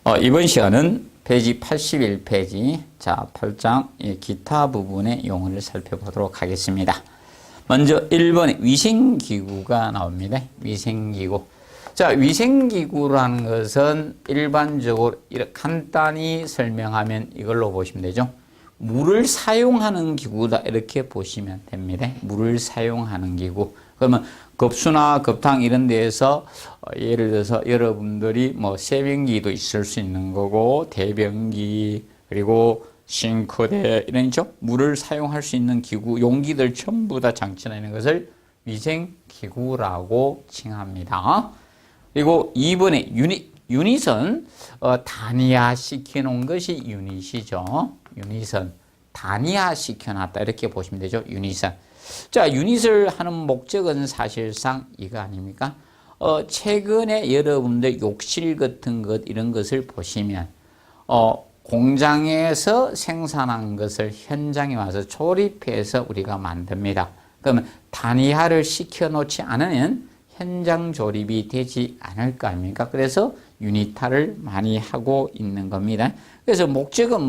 이번 시간은 페이지 81페이지, 자, 8장 기타 부분의 용어를 살펴보도록 하겠습니다. 먼저 1번에 위생기구가 나옵니다. 위생기구. 자, 위생기구라는 것은 일반적으로 이렇게 간단히 설명하면 이걸로 보시면 되죠. 물을 사용하는 기구다, 이렇게 보시면 됩니다. 물을 사용하는 기구. 그러면 급수나 급탕 이런 데에서 예를 들어서 여러분들이 뭐 세변기도 있을 수 있는 거고, 대변기, 그리고 싱크대 이런 있죠. 물을 사용할 수 있는 기구, 용기들 전부 다 장치나 있는 것을 위생기구라고 칭합니다. 그리고 2번에 유닛은 단위화 시켜놓은 것이 유닛이죠. 유닛은 단위화 시켜놨다, 이렇게 보시면 되죠. 유닛은. 자, 유닛을 하는 목적은 사실상 이거 아닙니까? 최근에 여러분들 욕실 같은 것 이런 것을 보시면 공장에서 생산한 것을 현장에 와서 조립해서 우리가 만듭니다. 그러면 단위화를 시켜놓지 않으면 현장 조립이 되지 않을 거 아닙니까? 그래서 유닛화를 많이 하고 있는 겁니다. 그래서 목적은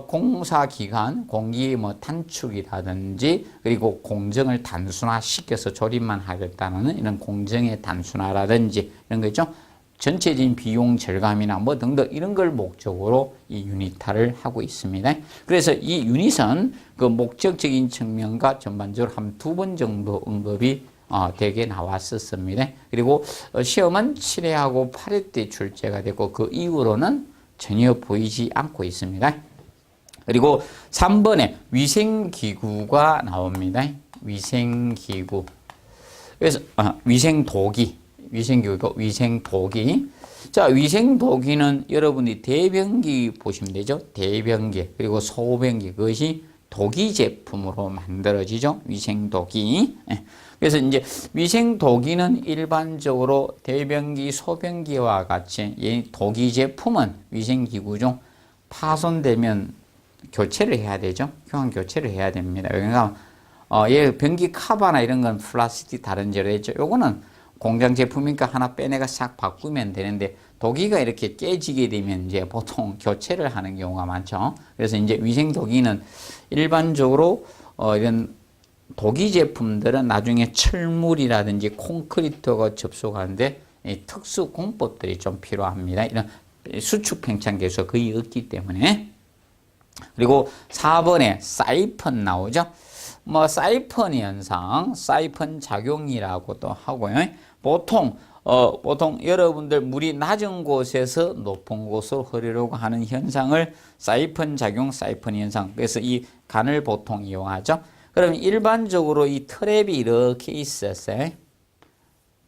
공사 기간, 공기 단축이라든지, 그리고 공정을 단순화시켜서 조립만 하겠다는 이런 공정의 단순화라든지 이런 거 있죠. 전체적인 비용 절감이나 등등 이런 걸 목적으로 이 유닛화를 하고 있습니다. 그래서 이 유닛은 그 목적적인 측면과 전반적으로 한 2번 정도 언급이 되게 나왔었습니다. 그리고 시험은 7회하고 8회 때 출제가 되고 그 이후로는 전혀 보이지 않고 있습니다. 그리고 3번에 위생기구가 나옵니다. 위생기구. 그래서 위생도기. 위생기구고 위생도기. 자, 위생도기는 여러분이 대변기 보시면 되죠. 대변기, 그리고 소변기, 그것이 도기 제품으로 만들어지죠. 위생도기. 그래서 이제 위생도기는 일반적으로 대변기, 소변기와 같이 이 도기 제품은 위생기구 중 파손되면 교체를 해야 되죠. 교환 교체를 해야 됩니다. 그러니까 변기 카바나 이런 건 플라스틱 다른 재료 했죠. 요거는 공장 제품이니까 하나 빼내가 싹 바꾸면 되는데, 도기가 이렇게 깨지게 되면 이제 보통 교체를 하는 경우가 많죠. 그래서 이제 위생도기는 일반적으로 이런 도기 제품들은 나중에 철물이라든지 콘크리트가 접촉하는데 특수 공법들이 좀 필요합니다. 이런 수축 팽창 계수가 거의 없기 때문에. 그리고 4번에 사이펀 나오죠. 사이펀 현상, 사이펀 작용이라고도 하고요. 보통 여러분들 물이 낮은 곳에서 높은 곳으로 흐르려고 하는 현상을 사이펀 작용, 사이펀 현상. 그래서 이 간을 보통 이용하죠. 그럼 일반적으로 이 트랩이 이렇게 있었어요.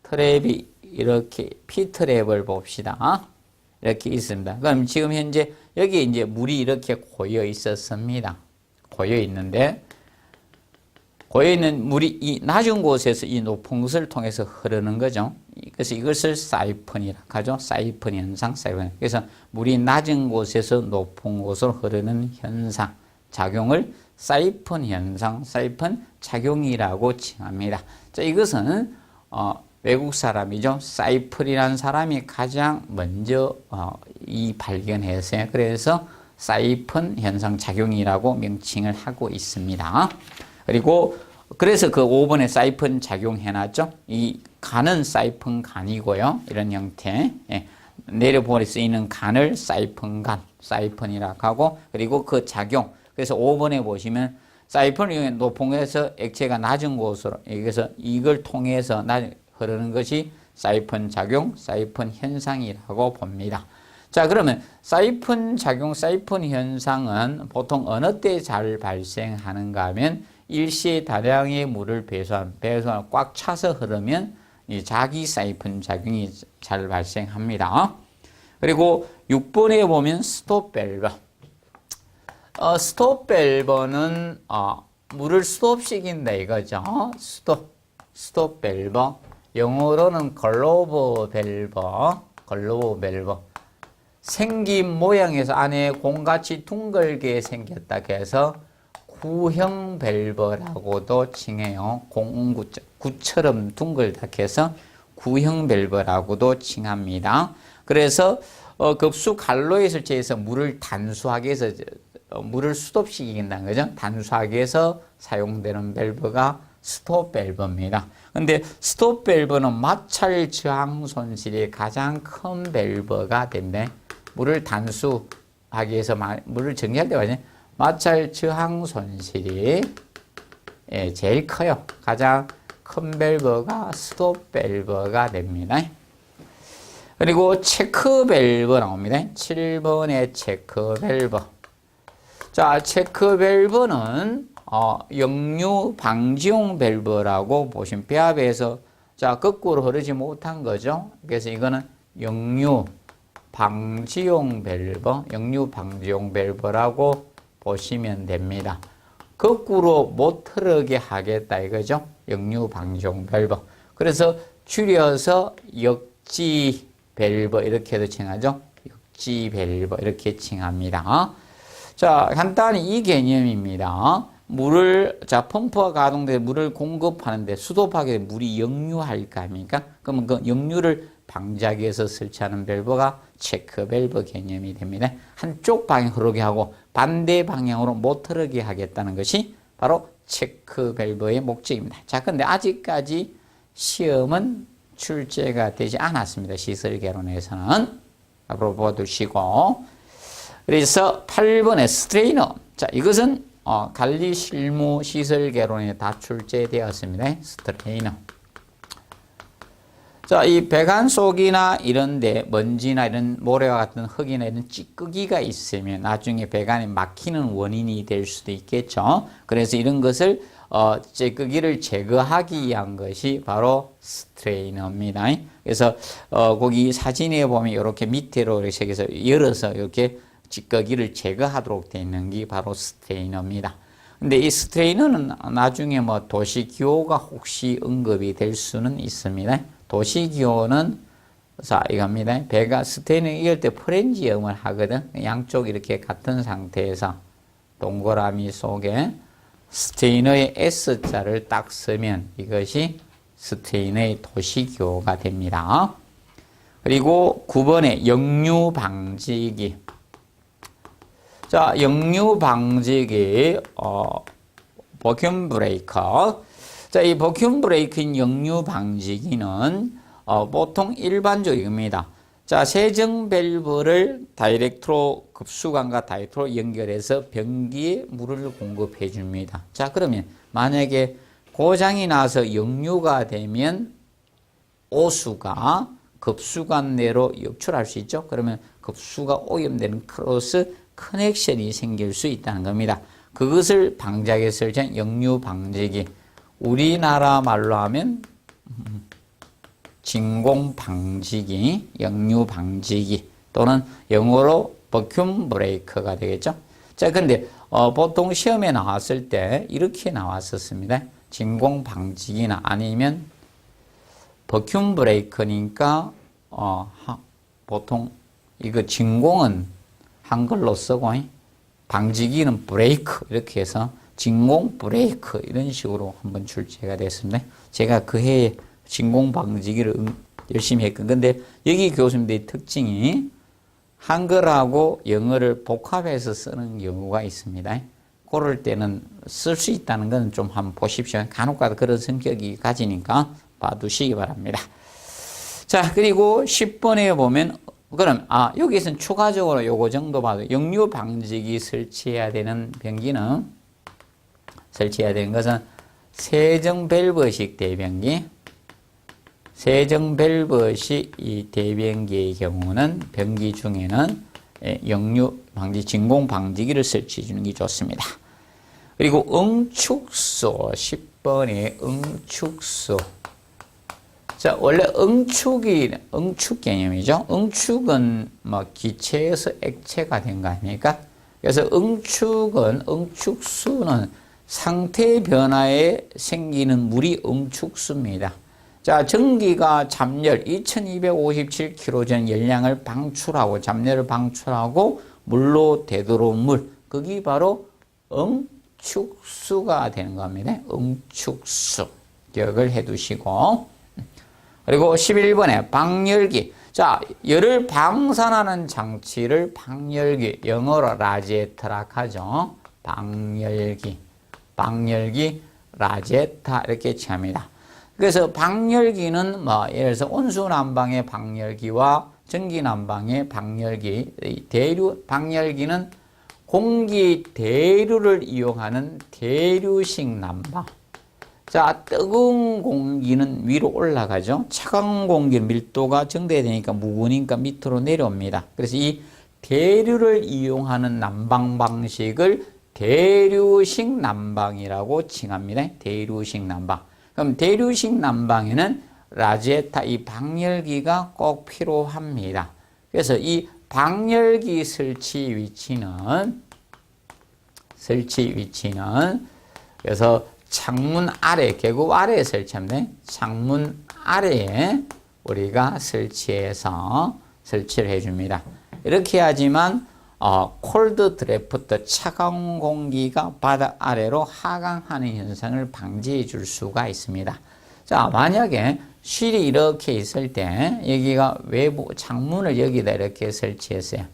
트랩이 이렇게 P트랩을 봅시다. 이렇게 있습니다. 그럼 지금 현재 여기 이제 물이 이렇게 고여 있었습니다. 고여 있는데, 고여 있는 물이 이 낮은 곳에서 이 높은 곳을 통해서 흐르는 거죠. 그래서 이것을 사이펀이라고 하죠. 사이펀 현상, 사이펀. 그래서 물이 낮은 곳에서 높은 곳으로 흐르는 현상, 작용을 사이펀 현상, 사이펀 작용이라고 칭합니다. 자, 이것은 외국 사람이죠. 사이펀이라는 사람이 가장 먼저 이 발견했어요. 그래서 사이펀 현상 작용이라고 명칭을 하고 있습니다. 그리고 그래서 그 5번에 사이펀 작용 해놨죠. 이 간은 사이펀 간이고요. 이런 형태. 내려보내 쓰이는 간을 사이펀 간, 사이펀이라고 하고, 그리고 그 작용. 그래서 5번에 보시면 사이펀을 이용해 높은 곳에서 액체가 낮은 곳으로, 그래서 이걸 통해서 흐르는 것이 사이펀 작용, 사이펀 현상이라고 봅니다. 자, 그러면 사이펀 작용, 사이펀 현상은 보통 어느 때 잘 발생하는가 하면 일시에 다량의 물을 배수한 꽉 차서 흐르면 이 자기 사이펀 작용이 잘 발생합니다. 그리고 6번에 보면 스톱 밸브. 스톱 밸브는 물을 스톱시킨다 이거죠. 스톱 밸브. 영어로는 글로브 밸브. 생긴 모양에서 안에 공같이 둥글게 생겼다 해서 구형 밸브라고도 칭해요. 구처럼 둥글다 해서 구형 밸브라고도 칭합니다. 그래서 급수 갈로에 설치해서 물을 단수하게 해서 물을 수도시킨다는 거죠. 단수하게 해서 사용되는 밸브가 스톱 밸브입니다. 근데 스톱 밸브는 마찰 저항 손실이 가장 큰 밸브가 됩니다. 물을 단수하기 위해서 물을 정리할 때 말이죠. 마찰 저항 손실이 제일 커요. 가장 큰 밸브가 스톱 밸브가 됩니다. 그리고 체크 밸브 나옵니다. 7번의 체크 밸브. 자, 체크 밸브는 역류 방지용 밸브라고 보시면 배합에서 자 거꾸로 흐르지 못한 거죠. 그래서 이거는 역류 방지용 밸브, 역류 방지용 밸브라고 보시면 됩니다. 거꾸로 못 흐르게 하겠다 이거죠. 역류 방지용 밸브. 그래서 줄여서 역지 밸브 이렇게도 칭하죠. 역지 밸브 이렇게 칭합니다. 자, 간단히 이 개념입니다. 물을, 자, 펌프가 가동돼 물을 공급하는데 수도하게 되면 물이 역류할 거 아닙니까? 그러면 그 역류를 방지하기 위해서 설치하는 밸브가 체크 밸브 개념이 됩니다. 한쪽 방향 흐르게 하고 반대 방향으로 못 흐르게 하겠다는 것이 바로 체크 밸브의 목적입니다. 자, 근데 아직까지 시험은 출제가 되지 않았습니다. 시설개론에서는. 앞으로 보두시고. 그래서 8번의 스트레이너. 자, 이것은 관리 실무 시설개론에 다 출제되었습니다. 스트레이너. 자, 이 배관 속이나 이런데 먼지나 이런 모래와 같은 흙이나 이런 찌꺼기가 있으면 나중에 배관이 막히는 원인이 될 수도 있겠죠. 그래서 이런 것을 찌꺼기를 제거하기 위한 것이 바로 스트레이너입니다. 그래서 거기 사진에 보면 이렇게 밑으로 이렇게 해서 열어서 이렇게 찌꺼기를 제거하도록 되어 있는 게 바로 스트레이너입니다. 근데 이 스트레이너는 나중에 뭐 도시기호가 혹시 언급이 될 수는 있습니다. 도시기호는 자 이겁니다. 배가 스트레이너 이럴 때 프렌지음을 하거든. 양쪽 이렇게 같은 상태에서 동그라미 속에 스트레이너의 S자를 딱 쓰면 이것이 스트레이너의 도시기호가 됩니다. 그리고 9번에 역류 방지기. 자, 역류 방지기, 버큐움 브레이커. 자, 이 버큐움 브레이크인 역류 방지기는, 보통 일반적입니다. 자, 세정 밸브를 다이렉트로, 급수관과 다이렉트로 연결해서 변기에 물을 공급해 줍니다. 자, 그러면 만약에 고장이 나서 역류가 되면 오수가 급수관 내로 역출할 수 있죠. 그러면 급수가 오염되는 크로스 커넥션이 생길 수 있다는 겁니다. 그것을 방지하기 위해서 설치한 역류 방지기. 우리나라 말로 하면 진공 방지기, 역류 방지기 또는 영어로 버큐움 브레이커가 되겠죠. 자, 근데 보통 시험에 나왔을 때 이렇게 나왔었습니다. 진공 방지기나 아니면 버큐움 브레이커니까 보통 이거 진공은 한글로 쓰고 방지기는 브레이크 이렇게 해서 진공 브레이크 이런 식으로 한번 출제가 됐습니다. 제가 그 해에 진공 방지기를 열심히 했거든요. 근데 여기 교수님들의 특징이 한글하고 영어를 복합해서 쓰는 경우가 있습니다. 그럴 때는 쓸 수 있다는 건 좀 한번 보십시오. 간혹가다 그런 성격이 가지니까 봐두시기 바랍니다. 자, 그리고 10번에 보면 그럼 여기서는 추가적으로 요거 정도 봐도 역류 방지기 설치해야 되는 변기는 설치해야 되는 것은 세정 밸브식 대변기. 세정 밸브식 이 대변기의 경우는 변기 중에는 역류 방지 진공 방지기를 설치해 주는 게 좋습니다. 그리고 응축소 10번의 응축소. 자, 원래 응축 개념이죠. 응축은 뭐 기체에서 액체가 된 거 아닙니까? 그래서 응축수는 상태 변화에 생기는 물이 응축수입니다. 자, 전기가 잡열 2257kJ 열량을 방출하고 잡열을 방출하고 물로 되돌아온 물, 그게 바로 응축수가 되는 겁니다. 응축수 기억을 해 두시고. 그리고 11번에 방열기. 자, 열을 방산하는 장치를 방열기, 영어로 라제타라고 하죠. 방열기, 라제타 이렇게 칭합니다. 그래서 방열기는 예를 들어서 온수난방의 방열기와 전기난방의 방열기, 방열기는 공기 대류를 이용하는 대류식 난방. 자, 뜨거운 공기는 위로 올라가죠. 차가운 공기는 밀도가 증대되니까 무거우니까 밑으로 내려옵니다. 그래서 이 대류를 이용하는 난방 방식을 대류식 난방이라고 칭합니다. 대류식 난방. 그럼 대류식 난방에는 라제타, 이 방열기가 꼭 필요합니다. 그래서 이 방열기 설치 위치는 그래서 창문 아래, 계곡 아래에 설치하면 돼. 창문 아래에 우리가 설치를 해줍니다. 이렇게 하지만 콜드 드래프트, 차가운 공기가 바닥 아래로 하강하는 현상을 방지해 줄 수가 있습니다. 자, 만약에 실이 이렇게 있을 때 여기가 외부 창문을 여기다 이렇게 설치했어요.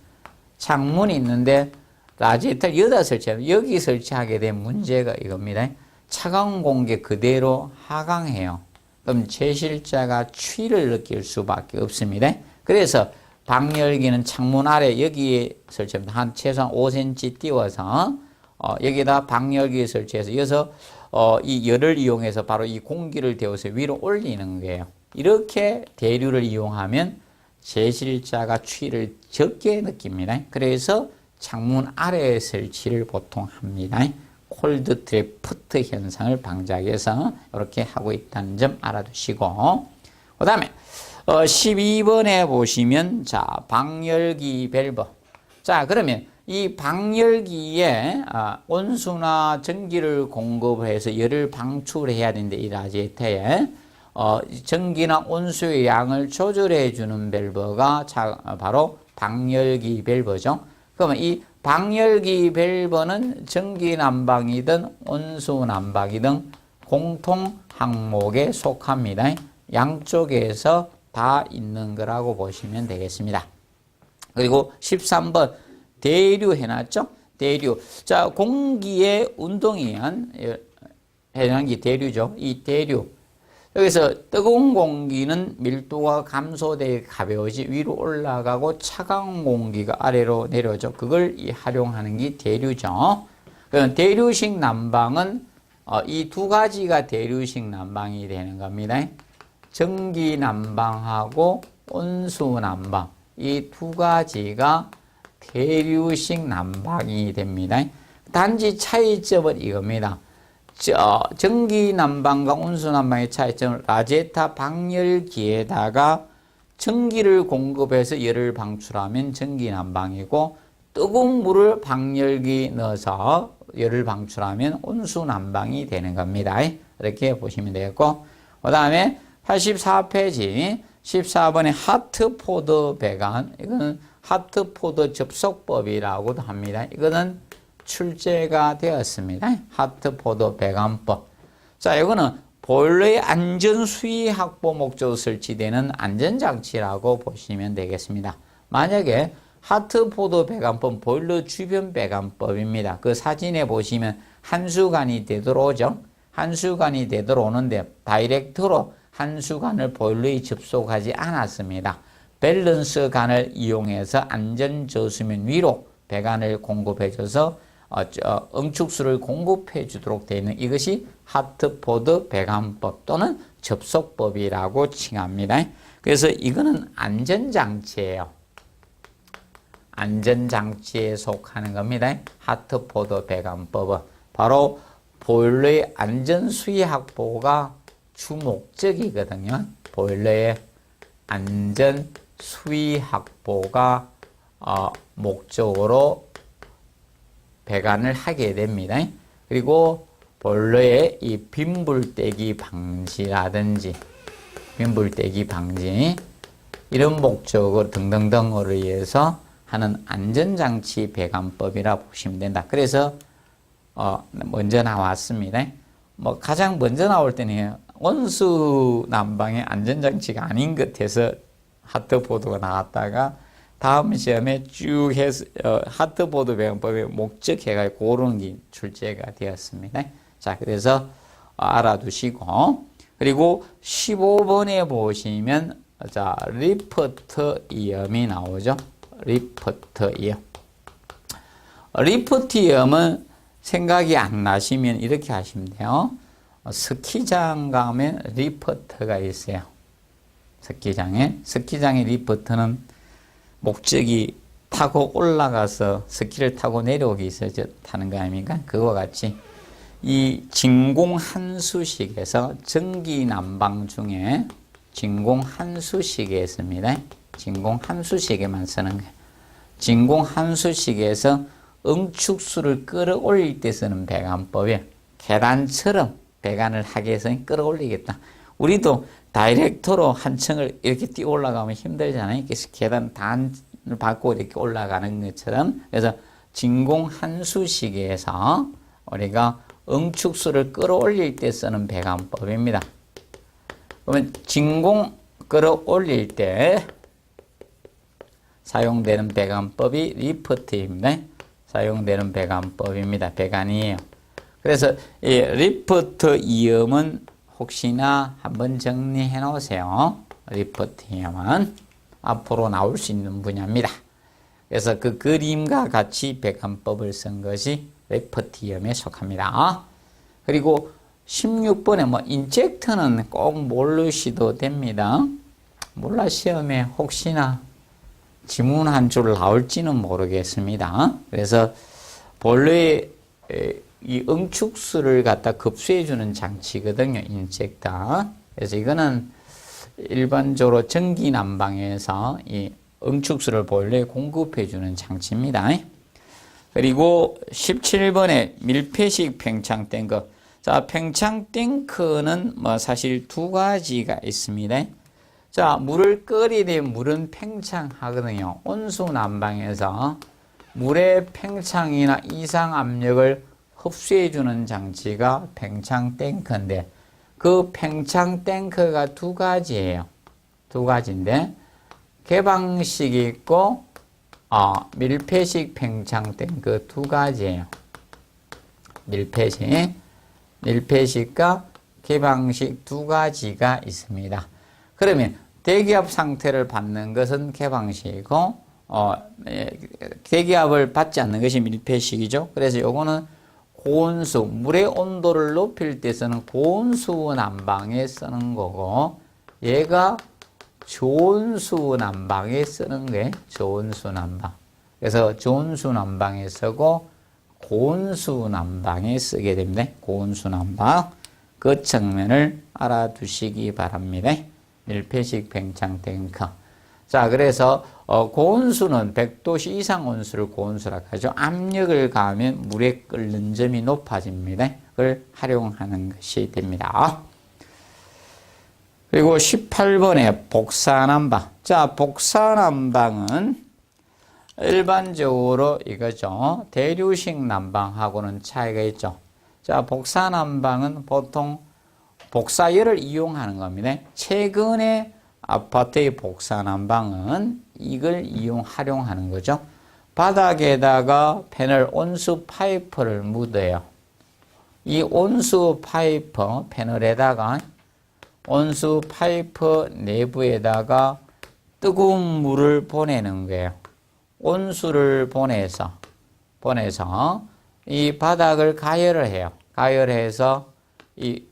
창문이 있는데 라지에이터를 여기다 설치하면 여기 설치하게 된 문제가 이겁니다. 차가운 공기 그대로 하강해요. 그럼 제실자가 추위를 느낄 수밖에 없습니다. 그래서 방열기는 창문 아래 여기에 설치합니다. 한 최소한 5cm 띄워서 여기다 방열기 설치해서 여기서 이 열을 이용해서 바로 이 공기를 데워서 위로 올리는 거예요. 이렇게 대류를 이용하면 제실자가 추위를 적게 느낍니다. 그래서 창문 아래에 설치를 보통 합니다. 콜드 드래프트 현상을 방지하기 위해서 이렇게 하고 있다는 점 알아두시고, 그 다음에 12번에 보시면 자, 방열기 밸브. 자, 그러면 이 방열기에 온수나 전기를 공급해서 열을 방출해야 되는데 이 라지에이터에 전기나 온수의 양을 조절해 주는 밸브가 바로 방열기 밸브죠. 그러면 이 방열기 밸브는 전기 난방이든 온수 난방이든 공통 항목에 속합니다. 양쪽에서 다 있는 거라고 보시면 되겠습니다. 그리고 13번 대류 해놨죠? 대류. 자, 공기의 운동에 의한 해양기 대류죠. 이 대류. 여기서 뜨거운 공기는 밀도가 감소되어 가벼워지 위로 올라가고 차가운 공기가 아래로 내려오죠. 그걸 활용하는 게 대류죠. 그럼 대류식 난방은 이 두 가지가 대류식 난방이 되는 겁니다. 전기 난방하고 온수 난방. 이 두 가지가 대류식 난방이 됩니다. 단지 차이점은 이겁니다. 전기 난방과 온수 난방의 차이점은 라제타 방열기에다가 전기를 공급해서 열을 방출하면 전기 난방이고, 뜨거운 물을 방열기 넣어서 열을 방출하면 온수 난방이 되는 겁니다. 이렇게 보시면 되겠고, 그 다음에 84페이지 14번의 하트포드 배관. 이거는 하트포드 접속법이라고도 합니다. 이거는 출제가 되었습니다. 하트포드 배관법. 자, 이거는 보일러의 안전 수위 확보 목적으로 설치되는 안전장치라고 보시면 되겠습니다. 만약에 하트포드 배관법 보일러 주변 배관법입니다. 그 사진에 보시면 한수관이 되돌아오죠. 한수관이 되돌아오는데 다이렉트로 한수관을 보일러에 접속하지 않았습니다. 밸런스 관을 이용해서 안전 저수면 위로 배관을 공급해줘서 응축수를 공급해 주도록 되어 있는 이것이 하트포드 배관법 또는 접속법이라고 칭합니다. 그래서 이거는 안전장치예요. 안전장치에 속하는 겁니다. 하트포드 배관법은 바로 보일러의 안전수위 확보가 주 목적이거든요. 보일러의 안전수위 확보가 목적으로 배관을 하게 됩니다. 그리고 보일러의 이 빈불떼기 방지라든지 빈불떼기 방지 이런 목적으로 등등등으로 위해서 하는 안전장치 배관법이라 보시면 된다. 그래서 먼저 나왔습니다. 가장 먼저 나올 때는 온수 난방의 안전장치가 아닌 것 같아서 하트보드가 나왔다가 다음 시험에 쭉 해서 하트보드 배원법의 목적해가 고르는 게 출제가 되었습니다. 자, 그래서 알아두시고, 그리고 15번에 보시면 자, 리프트 이음이 나오죠. 리프트 이음. 리프트 이음은 생각이 안 나시면 이렇게 하시면 돼요. 스키장 가면 리프트가 있어요. 스키장의 리프트는 목적이 타고 올라가서 스키를 타고 내려오기 있어서 타는 거 아닙니까? 그와 같이 이 진공한수식에서 전기난방 중에 진공한수식에 있습니다. 진공한수식에만 쓰는 거예요. 진공한수식에서 응축수를 끌어올릴 때 쓰는 배관법이에요. 계단처럼 배관을 하기 위해서 끌어올리겠다. 우리도 다이렉트로 한 층을 이렇게 뛰어 올라가면 힘들잖아요. 그래서 계단 단을 밟고 이렇게 올라가는 것처럼. 그래서 진공한수식에서 우리가 응축수를 끌어올릴 때 쓰는 배관법입니다. 그러면 진공 끌어올릴 때 사용되는 배관법이 리프트입니다. 사용되는 배관법입니다. 배관이에요. 그래서 이 리프트 이음은 혹시나 한번 정리해 놓으세요. 리프트 이음은 앞으로 나올 수 있는 분야입니다. 그래서 그 그림과 같이 배관법을 쓴 것이 리프트 이음에 속합니다. 그리고 16번에 뭐 인젝트는 꼭 모르셔도 됩니다. 몰라 시험에 혹시나 지문 한 줄 나올지는 모르겠습니다. 그래서 본래 이 응축수를 갖다 급수해 주는 장치거든요. 인젝터. 그래서 이거는 일반적으로 전기 난방에서 이 응축수를 본래 공급해 주는 장치입니다. 그리고 17번에 밀폐식 팽창 탱크. 자, 팽창 탱크는 뭐 사실 두 가지가 있습니다. 자, 물을 끓이되 물은 팽창하거든요. 온수 난방에서 물의 팽창이나 이상 압력을 흡수해 주는 장치가 팽창 탱크인데, 그 팽창 탱크가 두 가지예요. 두 가지인데 개방식이 있고 밀폐식 팽창 탱크 두 가지예요. 밀폐식과 개방식 두 가지가 있습니다. 그러면 대기압 상태를 받는 것은 개방식이고 대기압을 받지 않는 것이 밀폐식이죠. 그래서 요거는 고온수, 물의 온도를 높일 때 쓰는 고온수 난방에 쓰는 거고, 얘가 저온수 난방에 쓰는 게 저온수 난방. 그래서 저온수 난방에 쓰고 고온수 난방에 쓰게 됩니다. 고온수 난방. 그 측면을 알아두시기 바랍니다. 밀폐식 팽창 탱크. 자, 그래서 고온수는 100도씨 이상 온수를 고온수라고 하죠. 압력을 가하면 물에 끓는 점이 높아집니다. 그걸 활용하는 것이 됩니다. 그리고 18번에 복사난방. 자, 복사난방은 일반적으로 이거죠. 대류식 난방하고는 차이가 있죠. 자, 복사난방은 보통 복사열을 이용하는 겁니다. 최근에 아파트의 복사난방은 이걸 활용하는 거죠. 바닥에다가 패널 온수 파이프를 묻어요. 이 온수 파이프 패널에다가 온수 파이프 내부에다가 뜨거운 물을 보내는 거예요. 온수를 보내서 이 바닥을 가열을 해요. 가열해서 이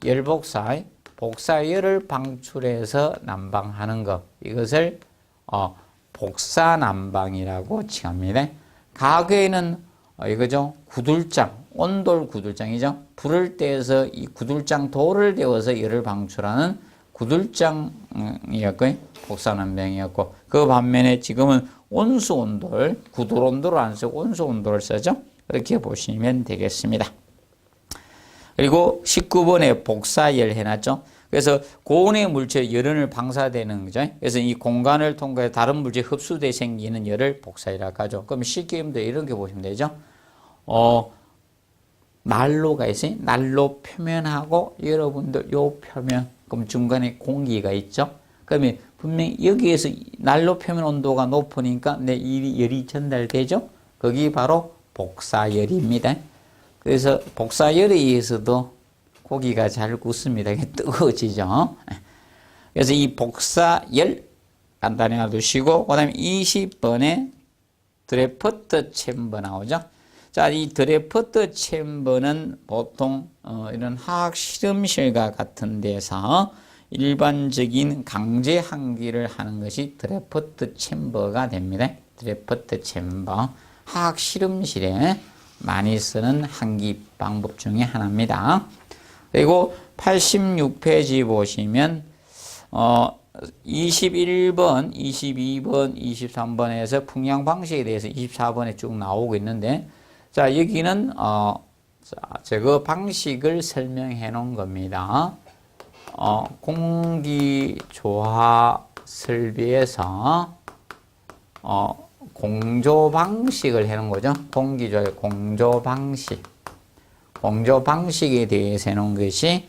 복사열을 방출해서 난방하는 것, 이것을 복사난방이라고 칭합니다. 과거에는 이거죠, 구들장, 온돌 구들장이죠. 불을 떼어서 이 구들장 돌을 데워서 열을 방출하는 구들장이었고요, 복사난방이었고, 그 반면에 지금은 온수 온돌, 구들 온돌을 안 쓰고 온수 온돌을 쓰죠. 그렇게 보시면 되겠습니다. 그리고 19번에 복사열 해놨죠. 그래서 고온의 물체 열을 방사되는 거죠. 그래서 이 공간을 통과해 다른 물질 흡수돼 생기는 열을 복사열이라고 하죠. 그럼 쉽게 이런 게 보시면 되죠. 난로가 있어요. 난로 표면하고 여러분들 요 표면, 그럼 중간에 공기가 있죠. 그러면 분명히 여기에서 난로 표면 온도가 높으니까 내 열이 전달되죠. 거기 바로 복사열입니다. 그래서 복사열에 의해서도 고기가 잘 굳습니다. 뜨거워지죠. 그래서 이 복사열 간단히 알아두시고, 그 다음에 20번에 드래프트 챔버 나오죠. 자, 이 드래프트 챔버는 보통 이런 화학 실험실과 같은 데서 일반적인 강제 환기를 하는 것이 드래프트 챔버가 됩니다. 드래프트 챔버. 화학 실험실에 많이 쓰는 환기 방법 중에 하나입니다. 그리고 86페이지 보시면 21번, 22번, 23번에서 풍량 방식에 대해서 24번에 쭉 나오고 있는데, 자, 여기는 제거 방식을 설명해 놓은 겁니다. 공기 조화 설비에서 공조 방식을 해 놓은 거죠. 공기조의 공조 방식. 공조 방식에 대해서 해 놓은 것이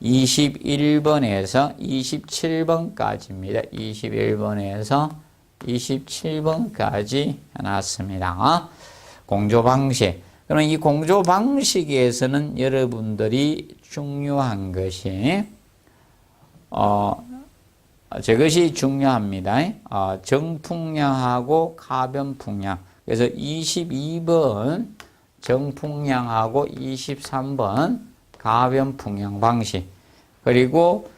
21번에서 27번까지입니다. 21번에서 27번까지 해놨습니다. 공조 방식. 그럼 이 공조 방식에서는 여러분들이 중요한 것이 저것이 중요합니다. 정풍량하고 가변풍량. 그래서 22번 정풍량하고 23번 가변풍량 방식. 그리고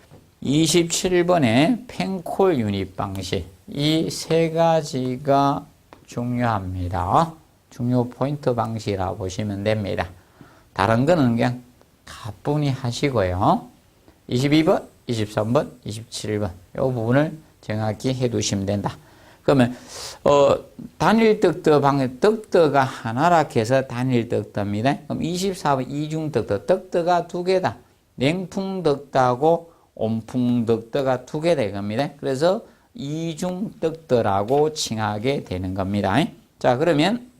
27번에 펜콜 유닛 방식. 이 세 가지가 중요합니다. 중요 포인트 방식이라고 보시면 됩니다. 다른 거는 그냥 가뿐히 하시고요. 22번, 23번, 27번 이 부분을 정확히 해 두시면 된다. 그러면 단일 덕더 방식, 덕더가 하나라 해서 단일 덕더입니다. 그럼 24번 이중 덕더, 덕더가 두 개다. 냉풍 덕더하고 온풍 덕더가 두 개 될 겁니다. 그래서 이중 덕더라고 칭하게 되는 겁니다. 자, 그러면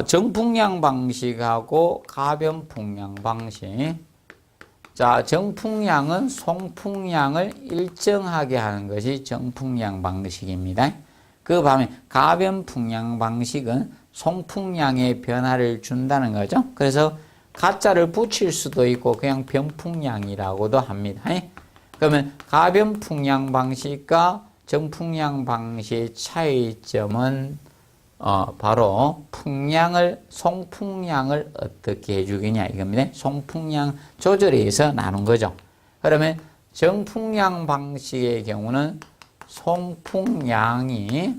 정풍량 방식하고 가변풍량 방식. 자, 정풍량은 송풍량을 일정하게 하는 것이 정풍량 방식입니다. 그 반면 가변풍량 방식은 송풍량의 변화를 준다는 거죠. 그래서 가짜를 붙일 수도 있고 그냥 변풍량이라고도 합니다. 그러면 가변풍량 방식과 정풍량 방식의 차이점은 바로 송풍량을 어떻게 해주겠냐 이겁니다. 송풍량 조절에 의해서 나눈 거죠. 그러면 정풍량 방식의 경우는 송풍량을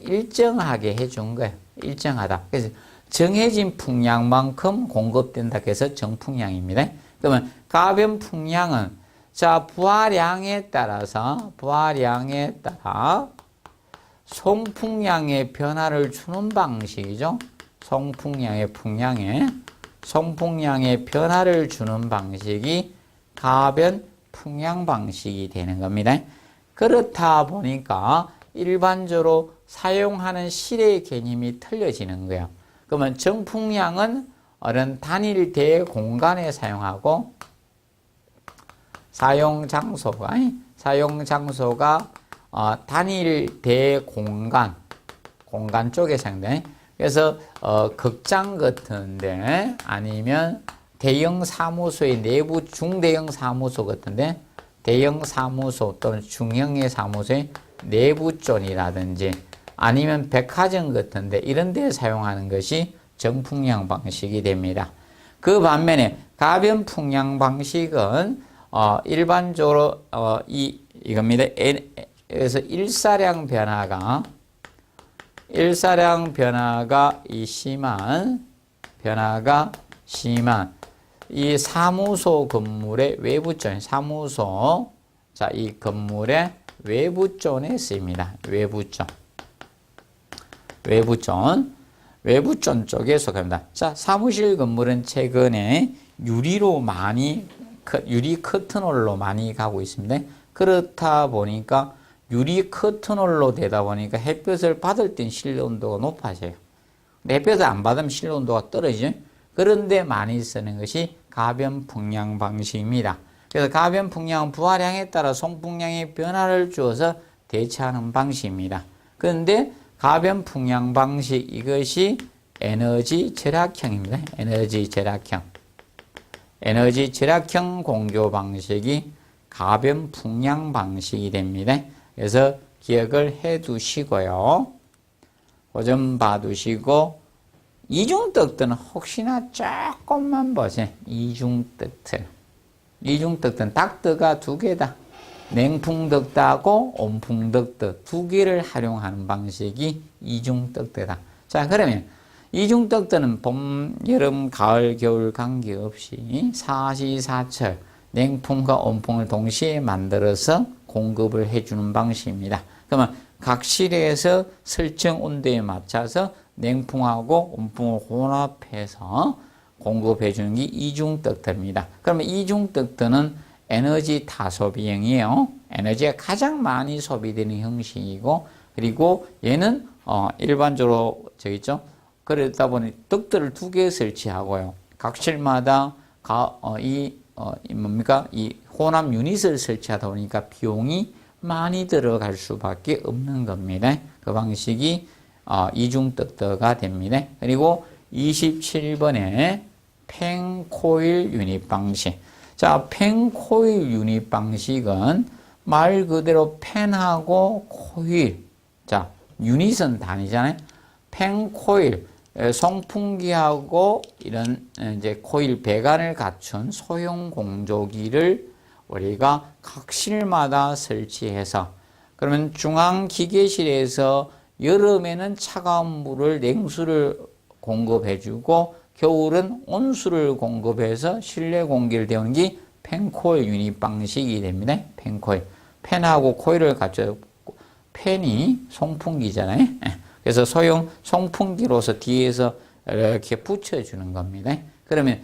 일정하게 해준 거예요. 일정하다. 그래서 정해진 풍량만큼 공급된다 해서 정풍량입니다. 그러면 가변풍량은 자, 부하량에 따라 송풍량의 변화를 주는 방식이죠. 송풍량의 변화를 주는 방식이 가변풍량 방식이 되는 겁니다. 그렇다 보니까 일반적으로 사용하는 실의 개념이 틀려지는 거예요. 그러면 정풍량은 어떤 단일 대공간에 사용하고 사용 장소가 단일 대공간 쪽에 사용돼. 그래서 극장 같은데 아니면 대형 사무소의 내부 중대형 사무소 같은데 대형 사무소 또는 중형의 사무소의 내부존이라든지 아니면 백화점 같은데 이런 데 사용하는 것이 정풍량 방식이 됩니다. 그 반면에 가변풍량 방식은 일반적으로 이겁니다. 그래서 일사량 변화가 심한 이 사무소 건물의 외부존, 자, 이 건물의 외부존에 쓰입니다. 외부존 쪽에 속합니다. 자, 사무실 건물은 최근에 유리 커튼홀로 많이 가고 있습니다. 그렇다 보니까 유리 커튼홀로 되다 보니까 햇볕을 받을 땐 실내 온도가 높아져요. 근데 햇볕을 안 받으면 실내 온도가 떨어지죠. 그런데 많이 쓰는 것이 가변풍량 방식입니다. 그래서 가변 풍량, 부하량에 따라 송풍량의 변화를 주어서 대체하는 방식입니다. 그런데 가변 풍량 방식 이것이 에너지 절약형입니다. 에너지 절약형. 에너지 절약형 공조 방식이 가변 풍량 방식이 됩니다. 그래서 기억을 해 두시고요. 그 점 봐두시고 이중떡들은 혹시나 조금만 보세요. 이중떡들. 이중떡들은 닭뜨가 두 개다. 냉풍떡하고 온풍떡 두 개를 활용하는 방식이 이중떡대다. 자, 그러면 이중떡들은 봄, 여름, 가을, 겨울 관계없이 사시사철 냉풍과 온풍을 동시에 만들어서 공급을 해주는 방식입니다. 그러면 각 실에서 설정 온도에 맞춰서 냉풍하고 온풍을 혼합해서 공급해주는 게 이중떡들입니다. 그러면 이중떡들은 에너지 다소비형이에요. 에너지가 가장 많이 소비되는 형식이고, 그리고 얘는 일반적으로 저기 있죠. 그러다 보니 떡들을 두 개 설치하고요. 각 실마다 이 혼합 유닛을 설치하다 보니까 비용이 많이 들어갈 수밖에 없는 겁니다. 그 방식이 이중떡터가 됩니다. 그리고 27번에 펜코일 유닛 방식. 자, 펜코일 유닛 방식은 말 그대로 펜하고 코일. 자, 유닛은 단위잖아요. 펜코일, 송풍기하고 이런 이제 코일 배관을 갖춘 소형 공조기를 우리가 각 실마다 설치해서, 그러면 중앙 기계실에서 여름에는 차가운 물을, 냉수를 공급해주고 겨울은 온수를 공급해서 실내 공기를 데우는 게 펜코일 유닛 방식이 됩니다. 펜코일. 펜하고 코일을 갖춰, 펜이 송풍기잖아요. 그래서 소형 송풍기로서 뒤에서 이렇게 붙여주는 겁니다. 그러면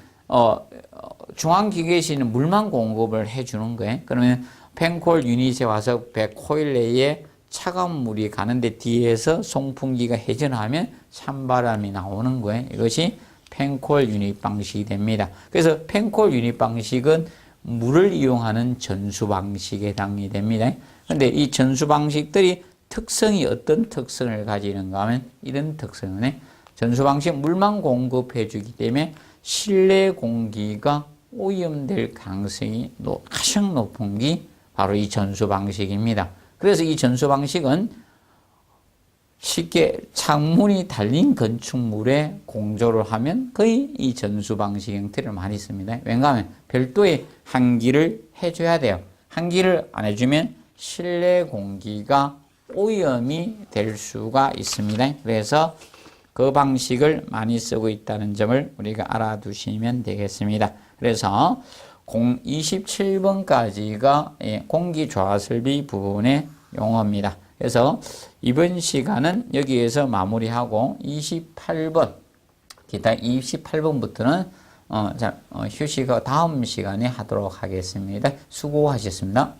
중앙기계실은 물만 공급을 해주는 거예요. 그러면 펜코일 유닛에 와서 코일 내에 차가운 물이 가는데 뒤에서 송풍기가 회전하면 찬바람이 나오는 거예요. 이것이 펜코일 유닛 방식이 됩니다. 그래서 펜코일 유닛 방식은 물을 이용하는 전수 방식에 해당이 됩니다. 그런데 이 전수 방식들이 특성이 어떤 특성을 가지는가 하면 이런 특성은 전수 방식 물만 공급해 주기 때문에 실내 공기가 오염될 가능성이 가장 높은 게 바로 이 전수 방식입니다. 그래서 이 전수 방식은 쉽게 창문이 달린 건축물에 공조를 하면 거의 이 전수 방식 형태를 많이 씁니다. 왜냐하면 별도의 환기를 해줘야 돼요. 환기를 안 해주면 실내 공기가 오염이 될 수가 있습니다. 그래서 그 방식을 많이 쓰고 있다는 점을 우리가 알아두시면 되겠습니다. 그래서 27번까지가 공기조화설비 부분의 용어입니다. 그래서 이번 시간은 여기에서 마무리하고 28번, 기타 28번부터는 휴식을 다음 시간에 하도록 하겠습니다. 수고하셨습니다.